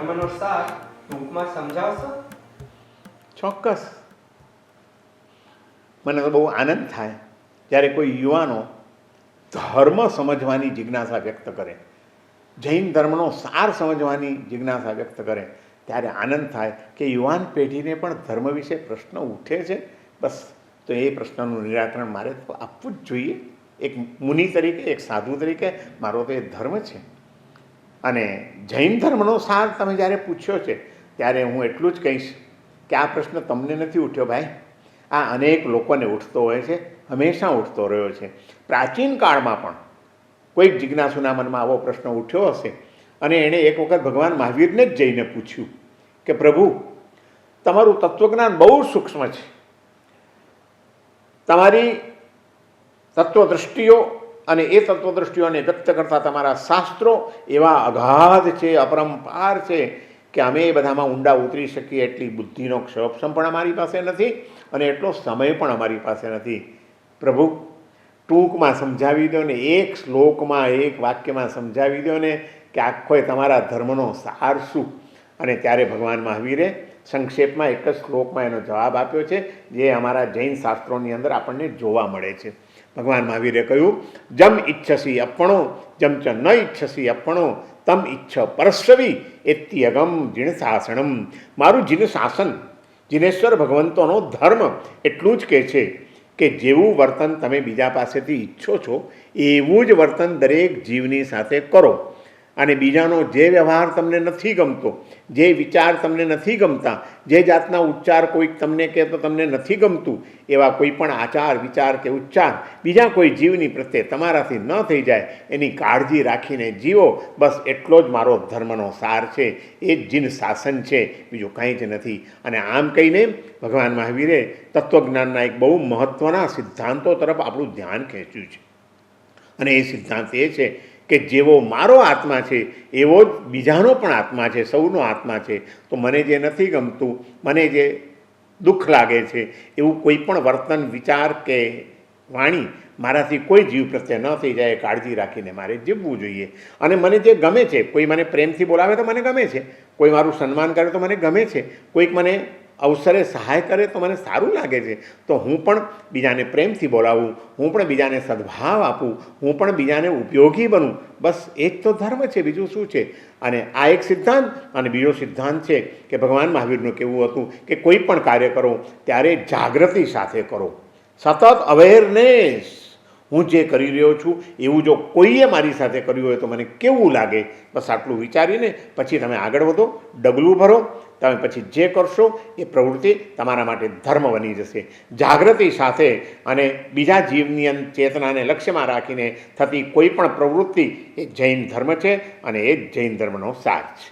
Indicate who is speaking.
Speaker 1: ધર્મનો સાર ટૂંકમાં સમજાવશો?
Speaker 2: ચોક્કસ. મને તો બહુ આનંદ થાય જ્યારે કોઈ યુવાનો ધર્મ સમજવાની જિજ્ઞાસા વ્યક્ત કરે, જૈન ધર્મનો સાર સમજવાની જિજ્ઞાસા વ્યક્ત કરે, ત્યારે આનંદ થાય કે યુવાન પેઢીને પણ ધર્મ વિશે પ્રશ્ન ઉઠે છે. બસ, તો એ પ્રશ્નનું નિરાકરણ મારે તો આપવું જ જોઈએ. એક મુનિ તરીકે, એક સાધુ તરીકે મારો તો એ ધર્મ છે. અને જૈન ધર્મનો સાર તમે જ્યારે પૂછ્યો છે ત્યારે હું એટલું જ કહીશ કે આ પ્રશ્ન તમને નથી ઉઠ્યો ભાઈ, આ અનેક લોકોને ઉઠતો હોય છે, હંમેશા ઉઠતો રહ્યો છે. પ્રાચીન કાળમાં પણ કોઈક જિજ્ઞાસુના મનમાં આવો પ્રશ્ન ઉઠ્યો હશે અને એણે એક વખત ભગવાન મહાવીરને જ જઈને પૂછ્યું કે પ્રભુ, તમારું તત્વજ્ઞાન બહુ સૂક્ષ્મ છે, તમારી તત્વદૃષ્ટિઓ અને એ તત્વદૃષ્ટિઓને વ્યક્ત કરતા તમારા શાસ્ત્રો એવા અગાધ છે, અપરંપાર છે કે અમે એ બધામાં ઊંડા ઉતરી શકીએ એટલી બુદ્ધિનો ક્ષોભ પણ અમારી પાસે નથી અને એટલો સમય પણ અમારી પાસે નથી. પ્રભુ, ટૂંકમાં સમજાવી દો ને, એક શ્લોકમાં, એક વાક્યમાં સમજાવી દો ને કે આખો તમારા ધર્મનો સાર શું. અને ત્યારે ભગવાન મહાવીરે સંક્ષેપમાં એક જ શ્લોકમાં એનો જવાબ આપ્યો છે, જે અમારા જૈન શાસ્ત્રોની અંદર આપણને જોવા મળે છે. ભગવાન મહાવીરે કહ્યું, જમ ઈચ્છસી અપણો જમ ચ ન ઈચ્છસી અપણો તમ ઈચ્છ પરસ્વી એત્યગમ જીણ શાસનમ. મારું જીન શાસન, જીનેશ્વર ભગવંતોનો ધર્મ એટલું જ કહે છે કે જેવું વર્તન તમે બીજા પાસેથી ઈચ્છો છો એવું જ વર્તન દરેક જીવની સાથે કરો. અને બીજાનો જે વ્યવહાર તમને નથી ગમતો, જે વિચાર તમને નથી ગમતા, જે જાતના ઉચ્ચાર કોઈક તમને કહે તો તમને નથી ગમતું, એવા કોઈ પણ આચાર, વિચાર કે ઉચ્ચાર બીજા કોઈ જીવની પ્રત્યે તમારાથી ન થઈ જાય એની કાળજી રાખીને જીવો. બસ એટલો જ મારો ધર્મનો સાર છે, એ જ જીન શાસન છે, બીજું કંઈ જ નથી. અને આમ કહીને ભગવાન મહાવીરે તત્વજ્ઞાનના એક બહુ મહત્ત્વના સિદ્ધાંતો તરફ આપણું ધ્યાન ખેંચ્યું છે. અને એ સિદ્ધાંત એ છે કે જેવો મારો આત્મા છે એવો જ બીજાનો પણ આત્મા છે, સૌનો આત્મા છે. તો મને જે નથી ગમતું, મને જે દુઃખ લાગે છે એવું કોઈ પણ વર્તન, વિચાર કે વાણી મારાથી કોઈ જીવ પ્રત્યે ન થઈ જાય, કાળજી રાખીને મારે જીવવું જોઈએ. અને મને જે ગમે છે, કોઈ મને પ્રેમથી બોલાવે તો મને ગમે છે, કોઈ મારું સન્માન કરે તો મને ગમે છે, કોઈક મને અવસરે સહાય કરે તો મને સારું લાગે છે, તો હું પણ બીજાને પ્રેમથી બોલાવું, હું પણ બીજાને સદ્ભાવ આપું, હું પણ બીજાને ઉપયોગી બનું. બસ એ જ તો ધર્મ છે, બીજું શું છે. અને આ એક સિદ્ધાંત. અને બીજો સિદ્ધાંત છે કે ભગવાન મહાવીરનું કહેવું હતું કે કોઈ પણ કાર્ય કરો ત્યારે જાગૃતિ સાથે કરો, સતત અવેરનેસ. હું જે કરી રહ્યો છું એવું જો કોઈએ મારી સાથે કર્યું હોય તો મને કેવું લાગે. બસ આટલું વિચારીને પછી તમે આગળ વધો, ડગલું ભરો. તમે પછી જે કરશો એ પ્રવૃત્તિ તમારા માટે ધર્મ બની જશે. જાગૃતિ સાથે અને બીજા જીવની ચેતનાને લક્ષ્યમાં રાખીને થતી કોઈ પણ પ્રવૃત્તિ એ જૈન ધર્મ છે અને એ જ જૈન ધર્મનો સાર છે.